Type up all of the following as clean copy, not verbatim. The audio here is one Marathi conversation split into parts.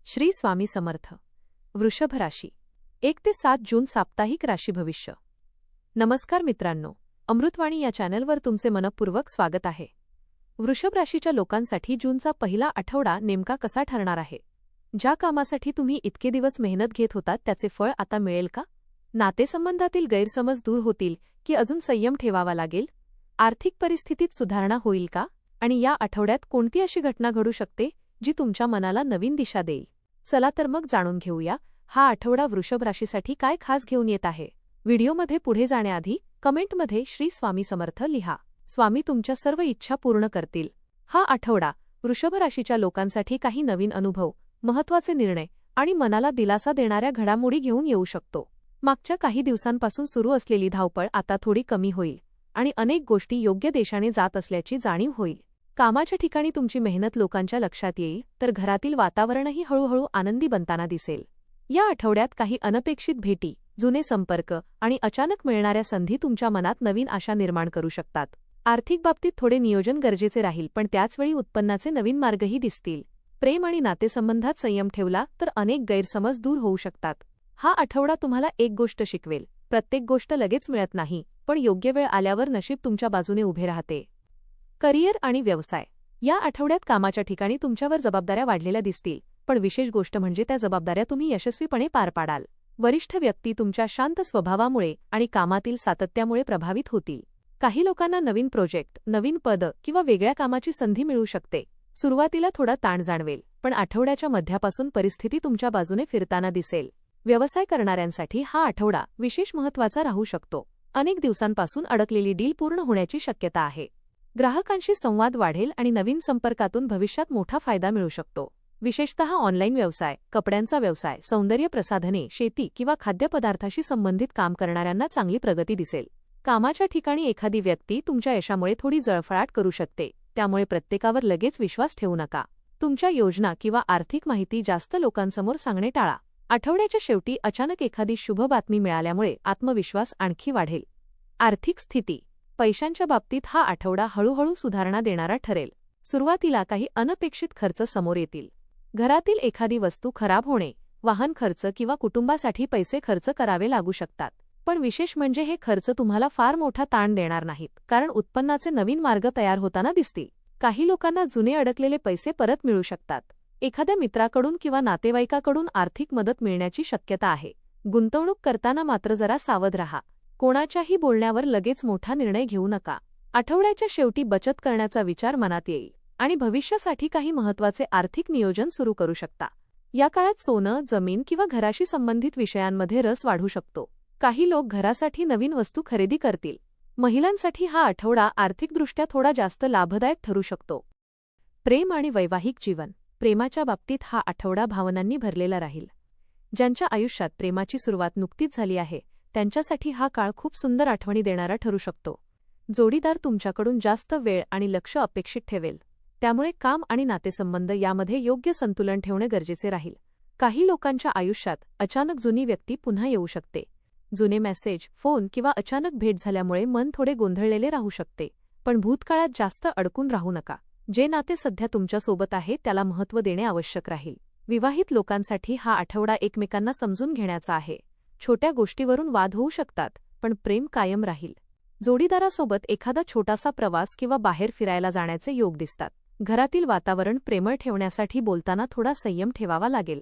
श्री स्वामी समर्थ. वृषभ राशी 1 ते 7 जून साप्ताहिक राशी भविष्य. नमस्कार मित्रांनो, अमृतवाणी या चॅनलवर तुमचे मनपूर्वक स्वागत आहे. वृषभ राशीच्या लोकांसाठी जूनचा पहिला आठवडा नेमका कसा ठरणार आहे? ज्या कामासाठी तुम्ही इतके दिवस मेहनत घेत होतात त्याचे फळ आता मिळेल का? नातेसंबंधातील गैरसमज दूर होतील की अजून संयम ठेवावा लागेल? आर्थिक परिस्थितीत सुधारणा होईल का? आणि या आठवड्यात कोणती अशी घटना घडू शकते जी तुमच्या मनाला नवीन दिशा देईल? चला तर मग जाणून घेऊया हा आठवडा वृषभ राशीसाठी काय खास घेऊन येत आहे. व्हिडिओमध्ये पुढे जाण्याआधी कमेंटमध्ये श्री स्वामी समर्थ लिहा. स्वामी तुमच्या सर्व इच्छा पूर्ण करतील. हा आठवडा वृषभ राशीच्या लोकांसाठी काही नवीन अनुभव, महत्त्वाचे निर्णय आणि मनाला दिलासा देणाऱ्या घडामोडी घेऊन येऊ शकतो. मागच्या काही दिवसांपासून सुरू असलेली धावपळ आता थोडी कमी होईल आणि अनेक गोष्टी योग्य दिशेने जात असल्याची जाणीव होईल. कामाच्या ठिकाणी तुमची मेहनत लोकांच्या लक्षात येईल, तर घरातील वातावरणही हळूहळू आनंदी बनताना दिसेल. या आठवड्यात काही अनपेक्षित भेटी, जुने संपर्क आणि अचानक मिळणाऱ्या संधी तुमच्या मनात नवीन आशा निर्माण करू शकतात. आर्थिक बाबतीत थोडे नियोजन गरजेचे राहील, पण त्याचवेळी उत्पन्नाचे नवीन मार्गही दिसतील. प्रेम आणि नातेसंबंधात संयम ठेवला तर अनेक गैरसमज दूर होऊ शकतात. हा आठवडा तुम्हाला एक गोष्ट शिकवेल: प्रत्येक गोष्ट लगेच मिळत नाही, पण योग्य वेळ आल्यावर नशीब तुमच्या बाजूने उभे राहते. करिअर आणि व्यवसाय. या आठवड्यात कामाच्या ठिकाणी तुमच्यावर जबाबदाऱ्या वाढलेल्या दिसतील, पण विशेष गोष्ट म्हणजे त्या जबाबदाऱ्या तुम्ही यशस्वीपणे पार पाडाल. वरिष्ठ व्यक्ती तुमच्या शांत स्वभावामुळे आणि कामातील सातत्यामुळे प्रभावित होतील. काही लोकांना नवीन प्रोजेक्ट, नवीन पद किंवा वेगळ्या कामाची संधी मिळू शकते. सुरुवातीला थोडा ताण जाणवेल, पण आठवड्याच्या मध्यापासून परिस्थिती तुमच्या बाजूने फिरताना दिसेल. व्यवसाय करणाऱ्यांसाठी हा आठवडा विशेष महत्त्वाचा राहू शकतो. अनेक दिवसांपासून अडकलेली डील पूर्ण होण्याची शक्यता आहे. ग्राहकांशी संवाद वाढेल आणि नवीन संपर्कातून भविष्यात मोठा फायदा मिळू शकतो. विशेषतः ऑनलाईन व्यवसाय, कपड्यांचा व्यवसाय, सौंदर्य प्रसाधने, शेती किंवा खाद्यपदार्थाशी संबंधित काम करणाऱ्यांना चांगली प्रगती दिसेल. कामाच्या ठिकाणी एखादी व्यक्ती तुमच्या यशामुळे थोडी जळफळाट करू शकते, त्यामुळे प्रत्येकावर लगेच विश्वास ठेवू नका. तुमच्या योजना किंवा आर्थिक माहिती जास्त लोकांसमोर सांगणे टाळा. आठवड्याच्या शेवटी अचानक एखादी शुभ बातमी मिळाल्यामुळे आत्मविश्वास आणखी वाढेल. आर्थिक स्थिती. पैशांच्या बाबतीत हा आठवडा हळूहळू सुधारणा देणारा ठरेल. सुरुवातीला काही अनपेक्षित खर्च समोर येतील. घरातील एखादी वस्तू खराब होणे, वाहन खर्च किंवा कुटुंबासाठी पैसे खर्च करावे लागू शकतात. पण विशेष म्हणजे हे खर्च तुम्हाला फार मोठा ताण देणार नाहीत, कारण उत्पन्नाचे नवीन मार्ग तयार होताना दिसतील. काही लोकांना जुने अडकलेले पैसे परत मिळू शकतात. एखाद्या मित्राकडून किंवा नातेवाईकाकडून आर्थिक मदत मिळण्याची शक्यता आहे. गुंतवणूक करताना मात्र जरा सावध राहा. कोणाच्याही बोलण्यावर लगेच मोठा निर्णय घेऊ नका. आठवड्याच्या शेवटी बचत करण्याचा विचार मनात येईल आणि भविष्यासाठी काही महत्त्वाचे आर्थिक नियोजन सुरू करू शकता. या काळात सोनं, जमीन किंवा घराशी संबंधित विषयांमध्ये रस वाढू शकतो. काही लोक घरासाठी नवीन वस्तू खरेदी करतील. महिलांसाठी हा आठवडा आर्थिकदृष्ट्या थोडा जास्त लाभदायक ठरू शकतो. प्रेम आणि वैवाहिक जीवन. प्रेमाच्या बाबतीत हा आठवडा भावनांनी भरलेला राहील. ज्यांच्या आयुष्यात प्रेमाची सुरुवात नुकतीच झाली आहे त्यांच्यासाठी हा काळ खूप सुंदर आठवणी देणारा ठरू शकतो. जोडीदार तुमच्याकडून जास्त वेळ आणि लक्ष अपेक्षित ठेवेल, त्यामुळे काम आणि नातेसंबंध यामध्ये योग्य संतुलन ठेवणे गरजेचे राहील. काही लोकांच्या आयुष्यात अचानक जुनी व्यक्ती पुन्हा येऊ शकते. जुने मेसेज, फोन किंवा अचानक भेट झाल्यामुळे मन थोडे गोंधळलेले राहू शकते, पण भूतकाळात जास्त अडकून राहू नका. जे नाते सध्या तुमच्यासोबत आहे त्याला महत्त्व देणे आवश्यक राहील. विवाहित लोकांसाठी हा आठवडा एकमेकांना समजून घेण्याचा आहे. छोट्या गोष्टीवरून वाद होऊ शकतात, पण प्रेम कायम राहील. जोडीदारासोबत एखादा छोटासा प्रवास किंवा बाहेर फिरायला जाण्याचे योग दिसतात. घरातील वातावरण प्रेमळ ठेवण्यासाठी बोलताना थोडा संयम ठेवावा लागेल.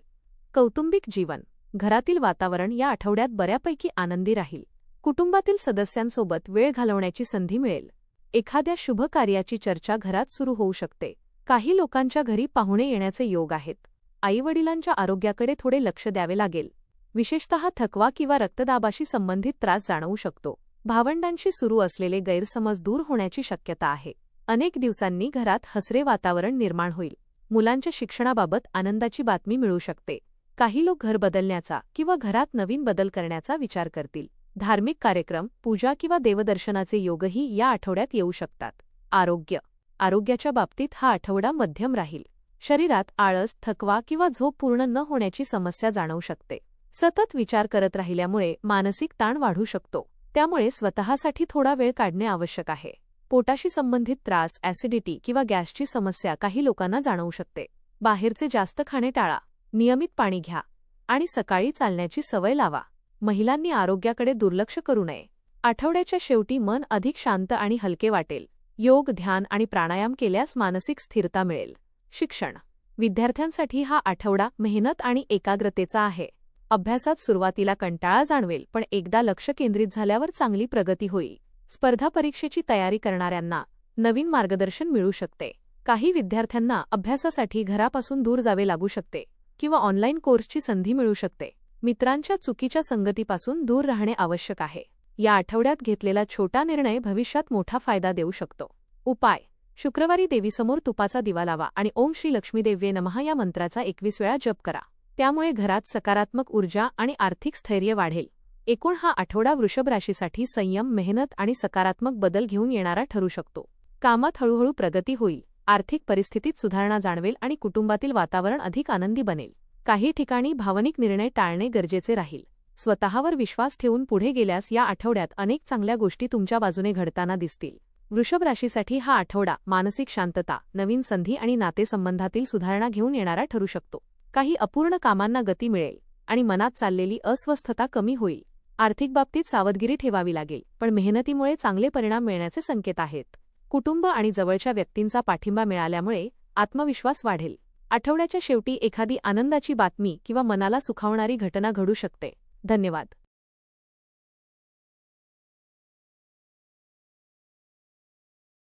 कौटुंबिक जीवन. घरातील वातावरण या आठवड्यात बऱ्यापैकी आनंदी राहील. कुटुंबातील सदस्यांसोबत वेळ घालवण्याची संधी मिळेल. एखाद्या शुभ कार्याची चर्चा घरात सुरू होऊ शकते. काही लोकांच्या घरी पाहुणे येण्याचे योग आहेत. आईवडिलांच्या आरोग्याकडे थोडे लक्ष द्यावे लागेल. विशेषतः थकवा किंवा रक्तदाबाशी संबंधित त्रास जाणवू शकतो. भावंडांशी सुरू असलेले गैरसमज दूर होण्याची शक्यता आहे. अनेक दिवसांनी घरात हसरे वातावरण निर्माण होईल. मुलांच्या शिक्षणाबाबत आनंदाची बातमी मिळू शकते. काही लोक घर बदलण्याचा किंवा घरात नवीन बदल करण्याचा विचार करतील. धार्मिक कार्यक्रम, पूजा किंवा देवदर्शनाचे योगही या आठवड्यात येऊ शकतात. आरोग्य. आरोग्याच्या बाबतीत हा आठवडा मध्यम राहील. शरीरात आळस, थकवा किंवा झोप पूर्ण न होण्याची समस्या जाणवू शकते. सतत विचार करत राहिल्यामुळे मानसिक ताण वाढू शकतो, त्यामुळे स्वतःसाठी थोडा वेळ काढणे आवश्यक आहे. पोटाशी संबंधित त्रास, ॲसिडिटी किंवा गॅसची समस्या काही लोकांना जाणवू शकते. बाहेरचे जास्त खाणे टाळा. नियमित पाणी घ्या आणि सकाळी चालण्याची सवय लावा. महिलांनी आरोग्याकडे दुर्लक्ष करू नये. आठवड्याच्या शेवटी मन अधिक शांत आणि हलके वाटेल. योग, ध्यान आणि प्राणायाम केल्यास मानसिक स्थिरता मिळेल. शिक्षण. विद्यार्थ्यांसाठी हा आठवडा मेहनत आणि एकाग्रतेचा आहे. अभ्यासात सुरुवातीला कंटाळा जाणवेल, पण एकदा लक्ष केंद्रित झाल्यावर चांगली प्रगती होईल. स्पर्धा परीक्षेची तयारी करणाऱ्यांना नवीन मार्गदर्शन मिळू शकते. काही विद्यार्थ्यांना अभ्यासासाठी घरापासून दूर जावे लागू शकते किंवा ऑनलाईन कोर्सची संधी मिळू शकते. मित्रांच्या चुकीच्या संगतीपासून दूर राहणे आवश्यक आहे. या आठवड्यात घेतलेला छोटा निर्णय भविष्यात मोठा फायदा देऊ शकतो. उपाय. शुक्रवारी देवीसमोर तुपाचा दिवा लावा आणि ओम श्री लक्ष्मीदेव्ये नमः या मंत्राचा 21 वेळा जप करा. त्यामुळे घरात सकारात्मक ऊर्जा आणि आर्थिक स्थैर्य वाढेल. एकूण हा आठवडा वृषभ राशीसाठी संयम, मेहनत आणि सकारात्मक बदल घेऊन येणारा ठरू शकतो. कामात हळूहळू प्रगती होईल, आर्थिक परिस्थितीत सुधारणा जाणवेल आणि कुटुंबातील वातावरण अधिक आनंदी बनेल. काही ठिकाणी भावनिक निर्णय टाळणे गरजेचे राहील. स्वतःवर विश्वास ठेवून पुढे गेल्यास या आठवड्यात अनेक चांगल्या गोष्टी तुमच्या बाजूने घडताना दिसतील. वृषभ राशीसाठी हा आठवडा मानसिक शांतता, नवीन संधी आणि नातेसंबंधातील सुधारणा घेऊन येणारा ठरू शकतो. काही अपूर्ण कामांना गती मिळेल आणि मनात चाललेली अस्वस्थता कमी होईल. आर्थिक बाबतीत सावधगिरी ठेवावी लागेल, पण मेहनतीमुळे चांगले परिणाम मिळण्याचे संकेत आहेत. कुटुंब आणि जवळच्या व्यक्तींचा पाठिंबा मिळाल्यामुळे आत्मविश्वास वाढेल. आठवड्याच्या शेवटी एखादी आनंदाची बातमी किंवा मनाला सुखावणारी घटना घडू शकते. धन्यवाद.